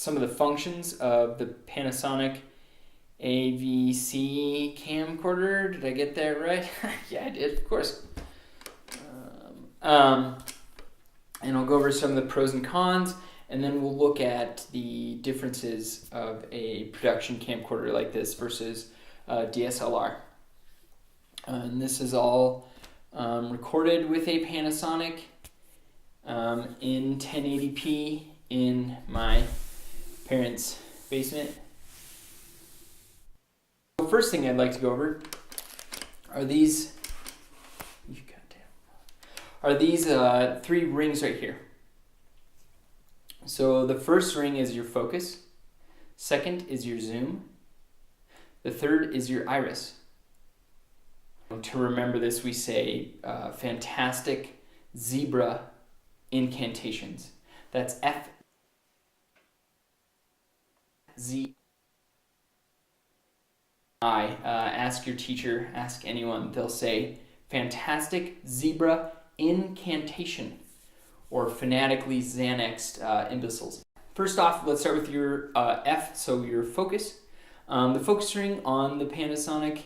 some of the functions of the Panasonic AVC camcorder. Did I get that right? Yeah, I did, of course. And I'll go over some of the pros and cons, and then we'll look at the differences of a production camcorder like this versus DSLR. And this is all recorded with a Panasonic in 1080p in my parents' basement. The first thing I'd like to go over are these three rings right here. So the first ring is your focus, second is your zoom, the third is your iris. To remember this, we say fantastic zebra incantations. That's FZI. Ask your teacher, ask anyone, they'll say fantastic zebra incantation, or fanatically Xanaxed imbeciles. First off, let's start with your F, so your focus. The focus ring on the Panasonic,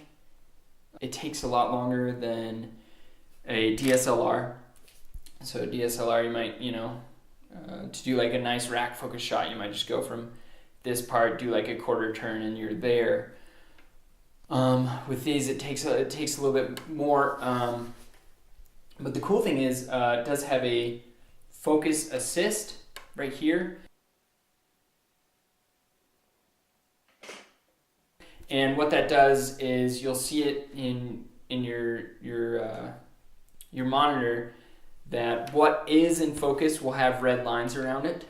it takes a lot longer than a DSLR. So a DSLR, you might, to do like a nice rack focus shot, you might just go from this part, do like a quarter turn, and you're there. With these, it takes a little bit more. But the cool thing is, it does have a focus assist right here. And what that does is you'll see it in your monitor that what is in focus will have red lines around it.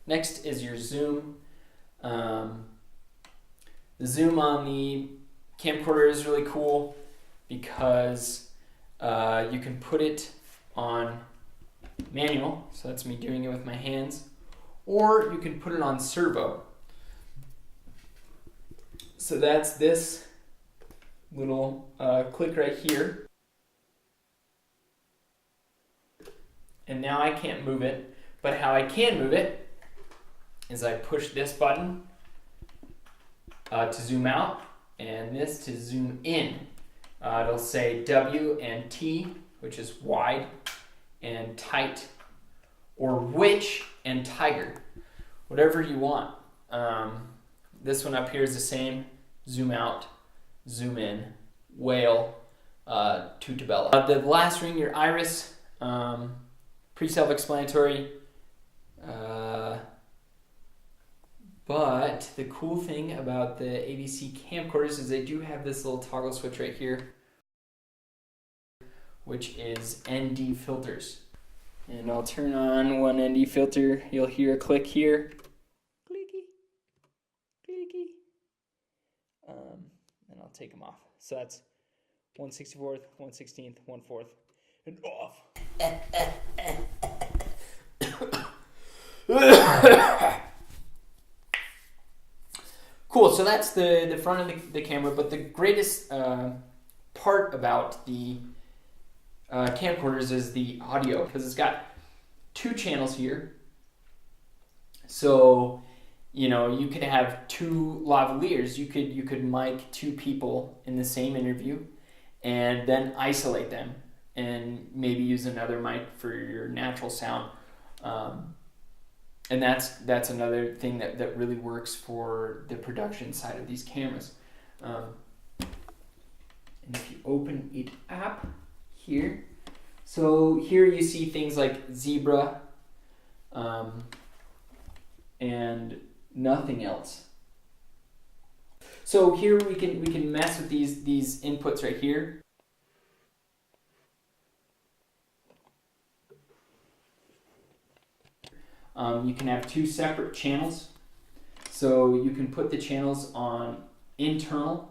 Next is your zoom. The zoom on the camcorder is really cool because you can put it on manual, so that's me doing it with my hands, or you can put it on servo. So that's this little click right here. And now I can't move it, but how I can move it is I push this button to zoom out and this to zoom in. It'll say W and T, which is wide and tight, or witch and tiger, whatever you want. This one up here is the same. Zoom out, zoom in, whale, tutabella. The last ring, your iris, pretty self-explanatory. But the cool thing about the AVC camcorders is they do have this little toggle switch right here, which is ND filters. And I'll turn on one ND filter. You'll hear a click here. Clicky, clicky. And I'll take them off. So that's 1/64, 1/16, 1/4, and off. Cool, so that's the front of the camera, but the greatest part about the camcorders is the audio, because it's got two channels here. So, you could have two lavaliers. You could mic two people in the same interview and then isolate them and maybe use another mic for your natural sound. And that's another thing that really works for the production side of these cameras. And if you open it up here, so here you see things like zebra and nothing else. So here we can mess with these inputs right here. You can have two separate channels. So you can put the channels on internal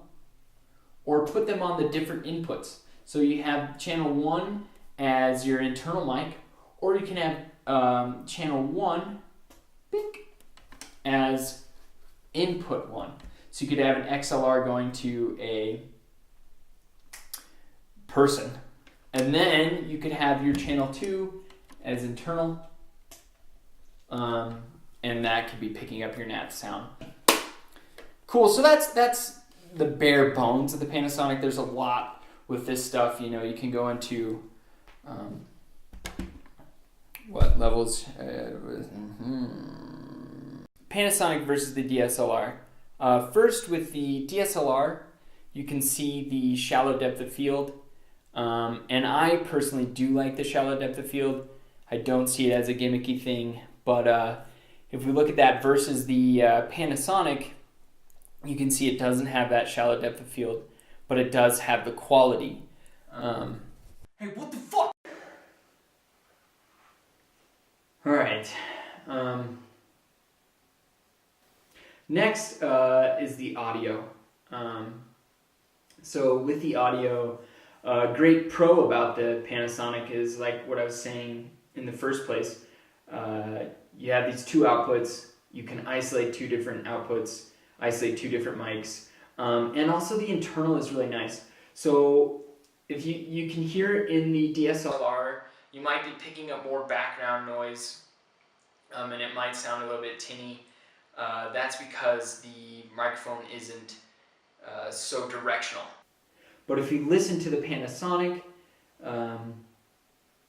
or put them on the different inputs. So you have channel 1 as your internal mic, or you can have channel 1 as input 1. So you could have an XLR going to a person. And then you could have your channel 2 as internal. and that could be picking up your natural sound. Cool, so that's the bare bones of the Panasonic. There's a lot with this stuff. You know, you can go into what levels? Panasonic versus the DSLR. First, with the DSLR, you can see the shallow depth of field, and I personally do like the shallow depth of field. I don't see it as a gimmicky thing, but if we look at that versus the Panasonic, you can see it doesn't have that shallow depth of field, but it does have the quality. Hey, what the fuck? All right. Next is the audio. So with the audio, great pro about the Panasonic is like what I was saying in the first place. You have these two outputs. You can isolate two different outputs, isolate two different mics, and also the internal is really nice. So if you can hear in the DSLR, you might be picking up more background noise, and it might sound a little bit tinny. That's because the microphone isn't so directional. But if you listen to the Panasonic,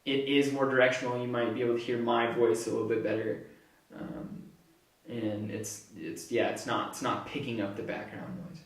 it is more directional. You might be able to hear my voice a little bit better, and it's not picking up the background noise.